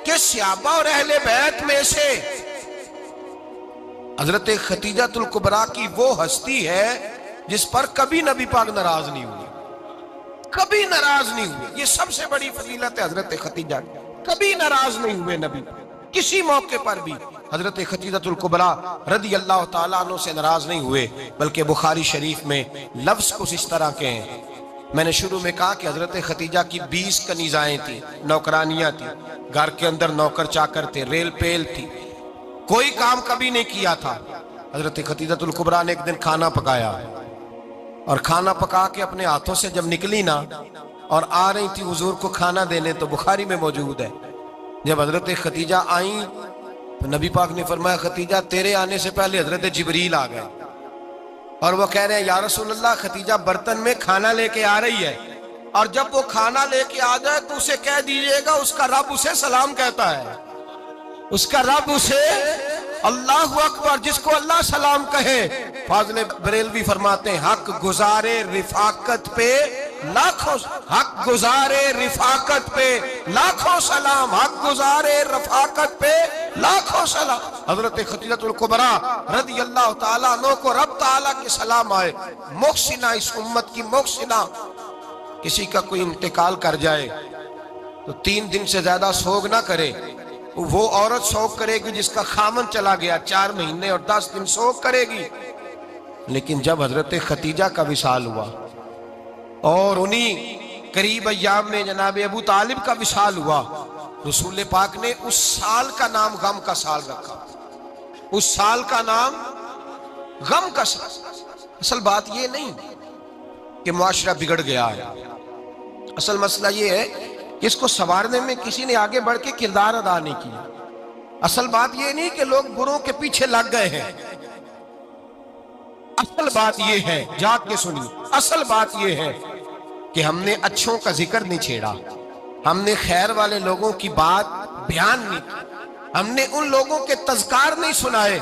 کہ صحابہ اور اہل بیت میں سے حضرت خدیجہ الکبریٰ کی وہ ہستی ہے جس پر کبھی نبی پاک ناراض نہیں ہوئے, کبھی ناراض نہیں ہوئے. یہ سب سے بڑی فضیلت ہے حضرت خدیجہ, کبھی ناراض نہیں ہوئے نبی کسی موقع پر بھی. حضرت خدیجہ الکبریٰ رضی اللہ تعالیٰ عنہ سے ناراض نہیں ہوئے, بلکہ بخاری شریف میں لفظ کچھ اس طرح کے ہیں. میں نے شروع میں کہا کہ حضرت خدیجہ کی 20 کنیزائیں تھیں, نوکرانیاں تھیں, گھر کے اندر نوکر چاکر تھے, ریل پیل تھی, کوئی کام کبھی نہیں کیا تھا. حضرت خدیجہ الکبریٰ نے ایک دن کھانا پکایا, اور کھانا پکا کے اپنے ہاتھوں سے جب نکلی نا اور آ رہی تھی حضور کو کھانا دینے, تو بخاری میں موجود ہے جب حضرت خدیجہ آئیں تو نبی پاک نے فرمایا خدیجہ تیرے آنے سے پہلے حضرت جبریل آ گئے, اور وہ کہہ رہے ہیں یا رسول اللہ خدیجہ برتن میں کھانا لے کے آ رہی ہے, اور جب وہ کھانا لے کے آ جائے تو اسے کہہ دیجئے گا اس کا رب اسے سلام کہتا ہے, اس کا رب اسے اللہ اکبر, جس کو اللہ سلام کہے. فاضل بریلوی فرماتے ہیں حق گزارے رفاقت پہ لاکھوں, حق گزارے رفاقت پہ لاکھوں سلام, حق گزارے رفاقت پہ لاکھوں سلام. حضرت خدیجہ الکبریٰ رضی اللہ تعالیٰ عنہ کو رب تعالیٰ کے سلام آئے. محسنہ, اس امت کی محسنہ. کسی کا کوئی انتقال کر جائے تو 3 دن سے زیادہ سوگ نہ کرے. وہ عورت سوگ کرے گی جس کا خامن چلا گیا, 4 مہینے اور 10 دن سوگ کرے گی. لیکن جب حضرت خدیجہ کا وصال ہوا اور انہی قریب ایام میں جناب ابو طالب کا وصال ہوا, رسول پاک نے اس سال کا نام غم کا سال رکھا, اس سال کا نام غم کا سال. اصل بات یہ نہیں کہ معاشرہ بگڑ گیا ہے, اصل مسئلہ یہ ہے کہ اس کو سنوارنے میں کسی نے آگے بڑھ کے کردار ادا نہیں کیا. اصل بات یہ نہیں کہ لوگ بروں کے پیچھے لگ گئے ہیں, اصل بات یہ ہے, جاگ کے سنی, اصل بات یہ ہے کہ ہم نے اچھوں کا ذکر نہیں چھیڑا, ہم نے خیر والے لوگوں کی بات بیان نہیں کی, ہم نے ان لوگوں کے تذکار نہیں سنائے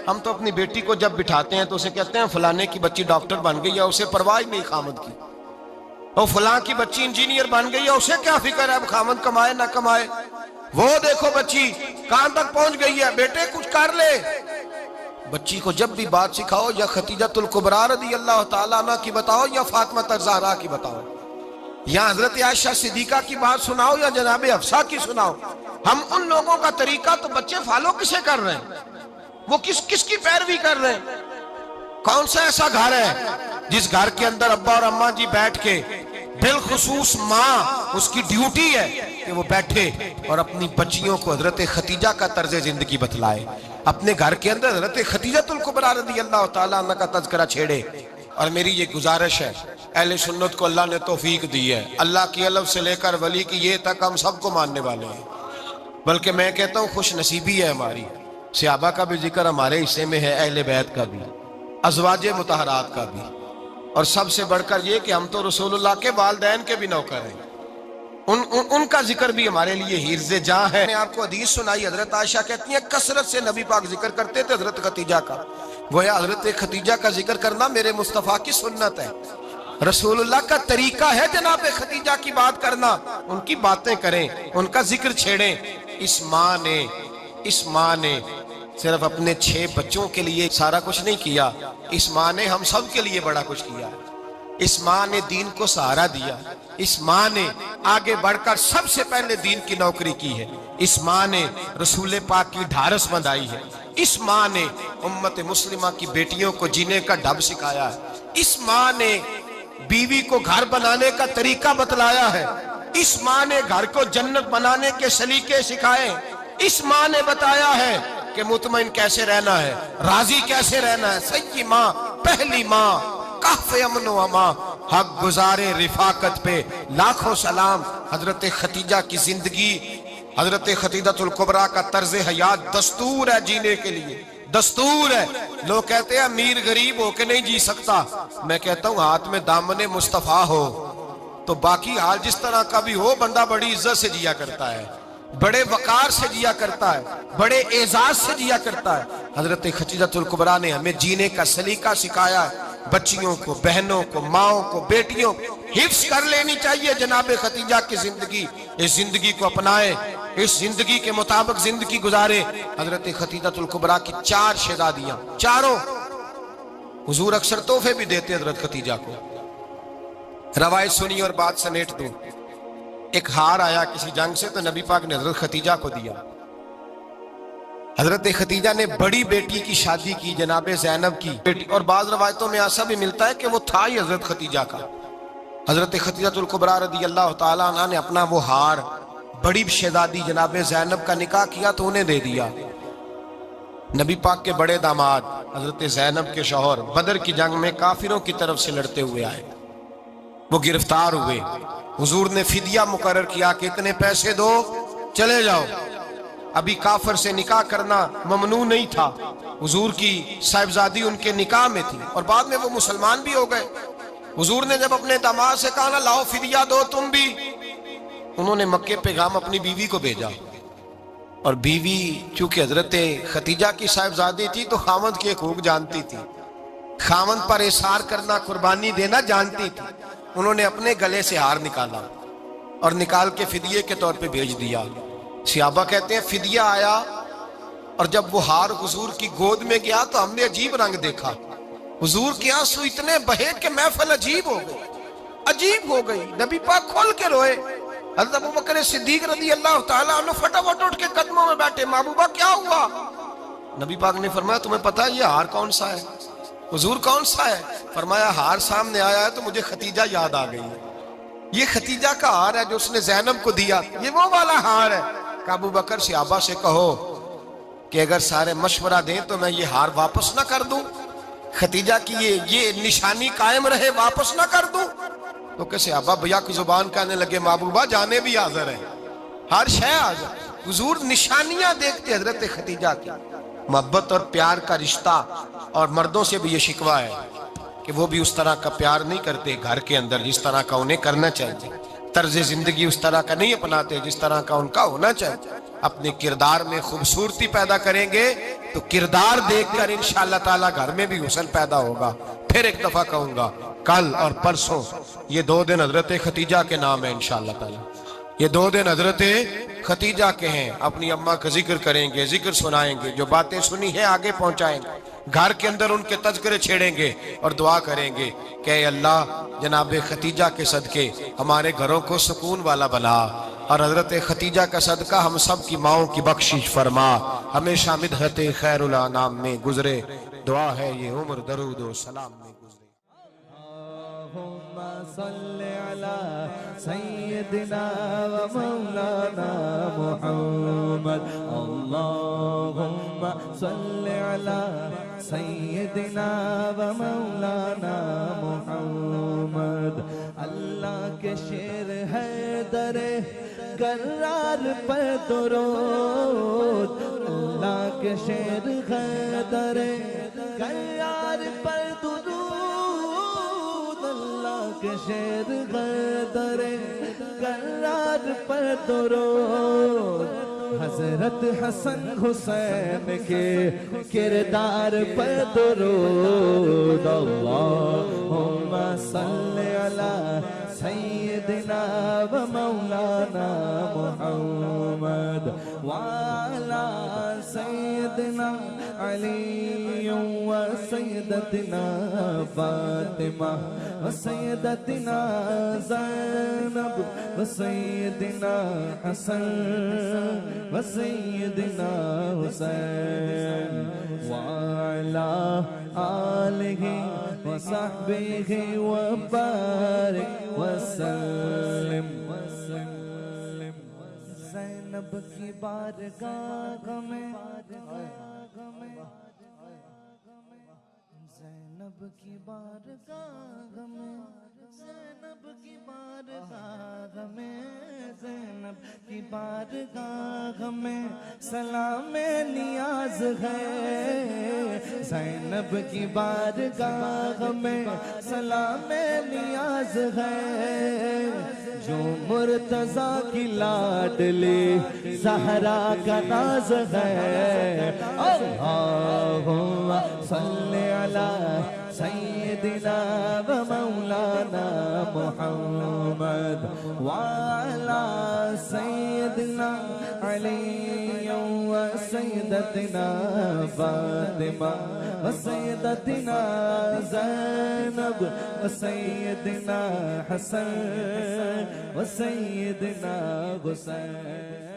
ہم تو اپنی بیٹی کو جب بٹھاتے ہیں تو اسے کہتے ہیں فلانے کی بچی ڈاکٹر بن گئی ہے، اسے پرواہ نہیں خامد کی، اور فلاں کی بچی انجینئر بن گئی ہے، اسے کیا فکر ہے اب خامد کمائے نہ کمائے، وہ دیکھو بچی کہاں تک پہنچ گئی ہے، بیٹے کچھ کر لے۔ بچی کو جب بھی بات سکھاؤ یا خدیجۃ الکبریٰ رضی اللہ تعالیٰ عنہ کی بتاؤ یا فاطمہ الزہراء کی بتاؤ، یا حضرت عائشہ صدیقہ کی بات سناؤ یا جناب حفصہ کی سناؤ، ہم ان لوگوں کا طریقہ تو بچے فالو کسے کر رہے ہیں، وہ کس کی پیروی کر رہے ہیں؟ کون سا ایسا گھر ہے جس گھر کے اندر ابا اور اماں جی بیٹھ کے، بالخصوص ماں اس کی ڈیوٹی ہے کہ وہ بیٹھے اور اپنی بچیوں کو حضرت خدیجہ کا طرز زندگی بتلائے، اپنے گھر کے اندر حضرت خدیجۃ الکبریٰ رضی اللہ تعالیٰ عنہ کا تذکرہ چھیڑے۔ اور میری یہ گزارش ہے، اہل سنت کو اللہ نے توفیق دی ہے، اللہ کی الف سے لے کر ولی کی یہ تک ہم سب کو ماننے والے ہیں، بلکہ میں کہتا ہوں خوش نصیبی ہے ہماری، صحابہ کا بھی ذکر ہمارے حصے میں ہے، اہل بیت کا بھی، ازواج مطہرات کا بھی، اور سب سے بڑھ کر یہ کہ ہم تو رسول اللہ کے والدین کے بھی نوکر ہیں، ان کا ذکر بھی ہمارے لیے حرز جاں ہے۔ میں نے آپ کو حدیث سنائی، حضرت عائشہ کہتی ہیں کثرت سے نبی پاک ذکر کرتے تھے حضرت خدیجہ کا، گویا حضرت خدیجہ کا ذکر کرنا میرے مصطفیٰ کی سنت ہے، رسول اللہ کا طریقہ ہے جناب خدیجہ کی بات کرنا، ان کی باتیں کریں، ان کا ذکر چھیڑیں۔ اس ماں نے صرف اپنے 6 بچوں کے لیے سارا کچھ نہیں کیا، اس ماں نے ہم سب کے لیے بڑا کچھ کیا، اس ماں نے دین کو سہارا دیا، اس ماں نے آگے بڑھ کر سب سے پہلے دین کی نوکری کی ہے، اس ماں نے رسول پاک کی ڈھارس بندھائی ہے، اس ماں نے امت مسلمہ کی بیٹیوں کو جینے کا ڈھب سکھایا ہے، اس ماں نے بیوی کو گھر بنانے کا طریقہ بتلایا ہے، اس ماں نے گھر کو جنت بنانے کے سلیقے سکھائے، اس ماں نے بتایا ہے کہ مطمئن کیسے رہنا ہے، راضی کیسے رہنا ہے۔ سچی ماں، پہلی ماں، کہف امن و امان، حق گزارے رفاقت پہ لاکھوں سلام۔ حضرت خدیجہ کی زندگی، حضرت خدیجۃ الکبریٰ کا طرز حیات دستور ہے جینے کے لیے، دستور ہے۔ لوگ کہتے ہیں امیر غریب ہو کے نہیں جی سکتا، میں کہتا ہوں ہاتھ میں دامن مصطفیٰ ہو تو باقی حال جس طرح کا بھی ہو، بندہ بڑی عزت سے جیا کرتا ہے، بڑے وقار سے جیا کرتا ہے، بڑے اعزاز سے جیا کرتا ہے۔ حضرت خدیجۃ الکبریٰ نے ہمیں جینے کا سلیقہ سکھایا ہے، بچیوں کو، بہنوں کو، ماؤں کو، بیٹیوں کو حفظ کر لینی چاہیے جناب خدیجہ کی زندگی، اس زندگی کو اپنائے، اس زندگی کے مطابق زندگی گزارے۔ حضرت خدیجۃ الکبریٰ کی 4 شہزادیاں، چاروں حضور اکثر تحفے بھی دیتے حضرت خدیجہ کو۔ روایت سنی اور بات سمیٹ دوں، ایک ہار آیا کسی جنگ سے تو نبی پاک نے حضرت خدیجہ کو دیا۔ حضرت خدیجہ نے بڑی بیٹی کی شادی کی، جناب زینب کی بیٹی، اور بعض روایتوں میں ایسا بھی ملتا ہے کہ وہ تھا ہی حضرت خدیجہ کا۔ حضرت خدیجۃ الکبریٰ رضی اللہ تعالیٰ عنہ نے اپنا وہ ہار بڑی شہزادی جناب زینب کا نکاح کیا تو انہیں دے دیا۔ نبی پاک کے بڑے داماد حضرت زینب کے شوہر بدر کی جنگ میں کافروں کی طرف سے لڑتے ہوئے آئے، وہ گرفتار ہوئے، حضور نے فدیہ مقرر کیا کہ اتنے پیسے دو چلے جاؤ۔ ابھی کافر سے نکاح کرنا ممنوع نہیں تھا، حضور کی صاحبزادی ان کے نکاح میں تھی اور بعد میں وہ مسلمان بھی ہو گئے۔ حضور نے جب اپنے داماد سے کہا نا لاؤ فدیہ دو تم بھی، انہوں نے مکے پیغام اپنی بیوی کو بھیجا، اور بیوی چونکہ حضرت خدیجہ کی صاحبزادی تھی تو خاوند کے حقوق جانتی تھی، خاوند پر احسار کرنا، قربانی دینا جانتی تھی۔ انہوں نے اپنے گلے سے ہار نکالا اور نکال کے فدیے کے طور پہ بھیج دیا۔ صحابہ کہتے ہیں فدیہ آیا اور جب وہ ہار حضور کی گود میں گیا تو ہم نے عجیب رنگ دیکھا، حضور کے آنسو اتنے بہے کہ محفل عجیب ہو گئی، عجیب ہو گئی، نبی پاک کھول کے روئے۔ حضرت ابوبکر صدیق رضی اللہ تعالیٰ عنہ فٹافٹ اٹھ کے قدموں میں بیٹھے، محبوبہ کیا ہوا؟ نبی پاک نے فرمایا تمہیں پتہ ہے یہ ہار کون سا ہے؟ حضور کون سا ہے؟ فرمایا ہار سامنے آیا ہے تو مجھے خدیجہ یاد آ گئی ہے، یہ خدیجہ کا ہار ہے جو اس نے زینب کو دیا، یہ وہ والا ہار ہے۔ کہ ابو بکر صحابہ سے کہو کہ اگر سارے مشورہ دیں تو میں یہ ہار واپس نہ کر دوں، خدیجہ کی یہ نشانی قائم رہے، واپس نہ کر دوں؟ تو کہ صحابہ بھیا کی زبان کہنے لگے محبوبہ جانے بھی حاضر ہیں، ہر شے حاضر۔ حضور نشانیاں دیکھتے حضرت خدیجہ کی، محبت اور پیار کا رشتہ، اور مردوں سے بھی یہ شکوہ ہے کہ وہ بھی اس طرح کا پیار نہیں کرتے گھر کے اندر جس طرح کا انہیں کرنا چاہیے، طرز زندگی اس طرح کا نہیں اپناتے جس طرح کا ان کا ہونا چاہیے۔ اپنے کردار میں خوبصورتی پیدا کریں گے تو کردار دیکھ کر انشاءاللہ تعالی گھر میں بھی حسن پیدا ہوگا۔ پھر ایک دفعہ کہوں گا، کل اور پرسوں یہ 2 دن حضرت ختیجہ کے نام ہے انشاءاللہ تعالی، یہ 2 دن حضرت ختیجہ کے ہیں۔ اپنی اماں کا ذکر کریں گے، ذکر سنائیں گے، جو باتیں سنی ہیں آگے پہنچائیں گے، گھر کے اندر ان کے تذکرے چھیڑیں گے اور دعا کریں گے کہ اے اللہ جناب ختیجہ کے صدقے ہمارے گھروں کو سکون والا بنا، اور حضرت ختیجہ کا صدقہ ہم سب کی ماؤں کی بخشش فرما، ہمیشہ مدحت خیر الانام میں گزرے۔ دعا ہے یہ عمر درود و سلام میں گزرے۔ اللہم صلی علی سیدنا و مولانا محمد، اللہم صلی علی سیدنا و مولانا محمد۔ اللہ کے شیر ہے در کرار پر درود، اللہ کے شیر ہے در کرار پر درود، اللہ کے شیر ہے در کرار پر درود۔ حضرت حسن حسین کے کردار پر درود، اللہم صلی علی سیدنا و مولانا محمد وعلی سیدنا علی و سیدتنا فاطمہ و سیدتنا زینب و سیدنا حسن و سیدنا حسین وعلی آلہ و صحبہ و بارک وسلم۔ زینب کی بارگاہ میں، زینب کی بارگاہ میں، زینب کی بارگاہ میں، زینب کی بارگاہ میں سلام نیاز ہے، زینب کی بارگاہ میں سلام نیاز ہے، جو مرتضیٰ کی لاڈلی زہرا کا ناز ہے۔ اللہم صلی علی سیدنا و مولانا محمد وعلی سیدنا علی و سیدتنا فاطمہ و سیدتنا زینب و سیدنا حسن و سیدنا حسین۔